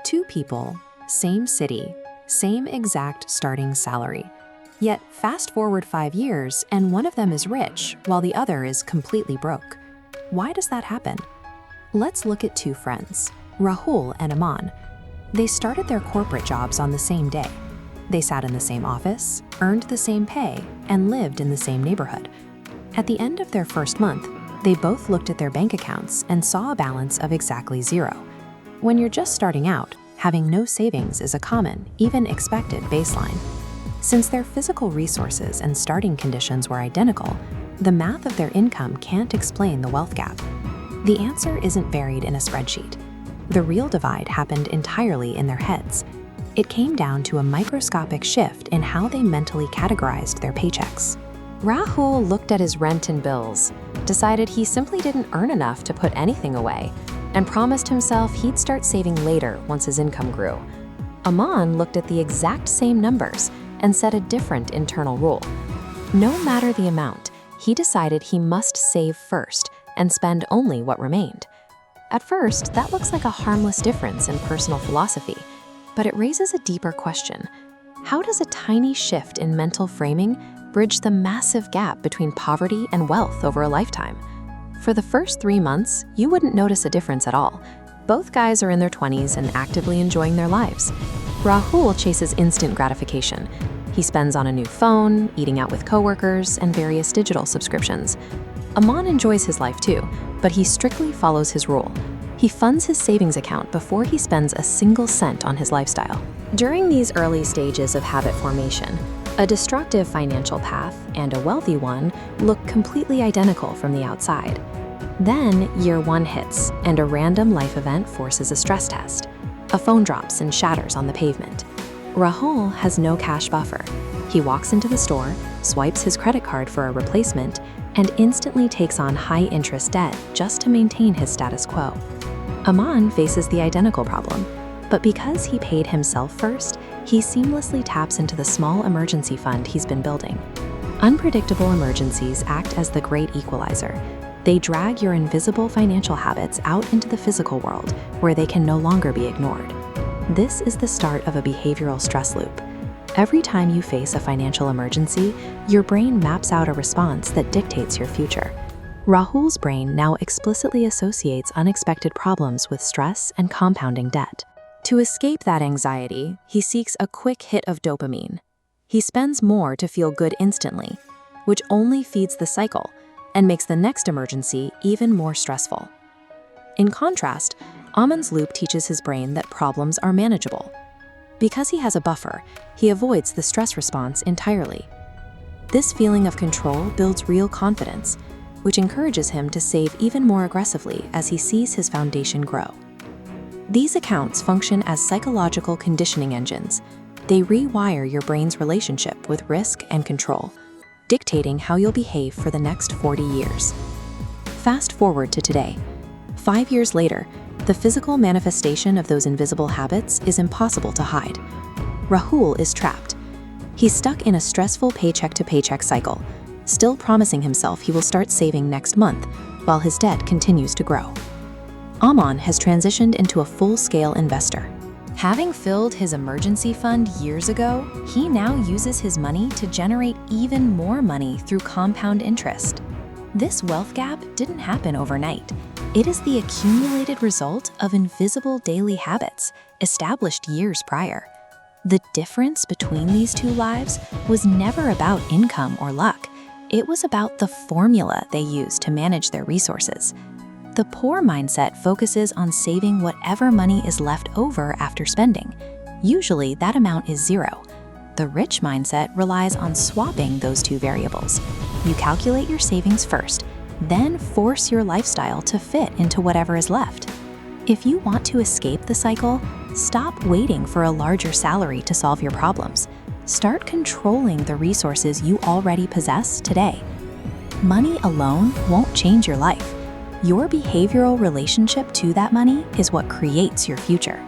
Two people, same city, same exact starting salary. Yet fast forward 5 years and one of them is rich while the other is completely broke. Why does that happen? Let's look at two friends, Rahul and Aman. They started their corporate jobs on the same day. They sat in the same office, earned the same pay, and lived in the same neighborhood. At the end of their first month, they both looked at their bank accounts and saw a balance of exactly zero. When you're just starting out, having no savings is a common, even expected baseline. Since their physical resources and starting conditions were identical, the math of their income can't explain the wealth gap. The answer isn't buried in a spreadsheet. The real divide happened entirely in their heads. It came down to a microscopic shift in how they mentally categorized their paychecks. Rahul looked at his rent and bills, decided he simply didn't earn enough to put anything away, and promised himself he'd start saving later once his income grew. Aman looked at the exact same numbers and set a different internal rule. No matter the amount, he decided he must save first and spend only what remained. At first, that looks like a harmless difference in personal philosophy, but it raises a deeper question. How does a tiny shift in mental framing bridge the massive gap between poverty and wealth over a lifetime? For the first 3 months, you wouldn't notice a difference at all. Both guys are in their 20s and actively enjoying their lives. Rahul chases instant gratification. He spends on a new phone, eating out with coworkers, and various digital subscriptions. Aman enjoys his life too, but he strictly follows his rule. He funds his savings account before he spends a single cent on his lifestyle. During these early stages of habit formation, a destructive financial path and a wealthy one look completely identical from the outside. Then, year 1 hits, and a random life event forces a stress test. A phone drops and shatters on the pavement. Rahul has no cash buffer. He walks into the store, swipes his credit card for a replacement, and instantly takes on high-interest debt just to maintain his status quo. Aman faces the identical problem, but because he paid himself first, he seamlessly taps into the small emergency fund he's been building. Unpredictable emergencies act as the great equalizer. They drag your invisible financial habits out into the physical world, where they can no longer be ignored. This is the start of a behavioral stress loop. Every time you face a financial emergency, your brain maps out a response that dictates your future. Rahul's brain now explicitly associates unexpected problems with stress and compounding debt. To escape that anxiety, he seeks a quick hit of dopamine. He spends more to feel good instantly, which only feeds the cycle and makes the next emergency even more stressful. In contrast, Aman's loop teaches his brain that problems are manageable. Because he has a buffer, he avoids the stress response entirely. This feeling of control builds real confidence, which encourages him to save even more aggressively as he sees his foundation grow. These accounts function as psychological conditioning engines. They rewire your brain's relationship with risk and control, dictating how you'll behave for the next 40 years. Fast forward to today. 5 years later, the physical manifestation of those invisible habits is impossible to hide. Rahul is trapped. He's stuck in a stressful paycheck-to-paycheck cycle, still promising himself he will start saving next month while his debt continues to grow. Aman has transitioned into a full-scale investor. Having filled his emergency fund years ago, he now uses his money to generate even more money through compound interest. This wealth gap didn't happen overnight. It is the accumulated result of invisible daily habits established years prior. The difference between these two lives was never about income or luck. It was about the formula they used to manage their resources. The poor mindset focuses on saving whatever money is left over after spending. Usually, that amount is zero. The rich mindset relies on swapping those two variables. You calculate your savings first, then force your lifestyle to fit into whatever is left. If you want to escape the cycle, stop waiting for a larger salary to solve your problems. Start controlling the resources you already possess today. Money alone won't change your life. Your behavioral relationship to that money is what creates your future.